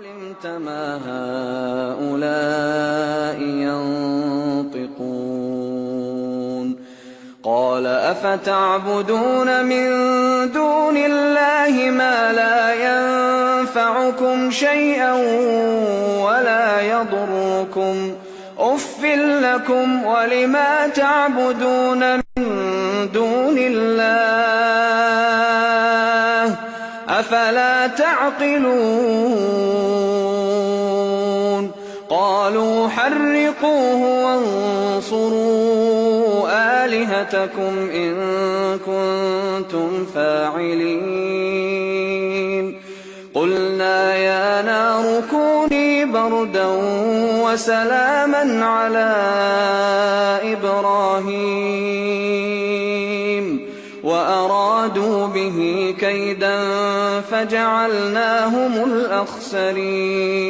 علمت ما هؤلاء ينطقون قال أفتعبدون من دون الله ما لا ينفعكم شيئا ولا يضركم أف لكم ولما تعبدون من دون الله أفلا تعقلون قالوا حرقوه وانصروا آلهتكم إن كنتم فاعلين قلنا يا نار كوني بردا وسلاما على إبراهيم وأرادوا به كيدا فجعلناهم الأخسرين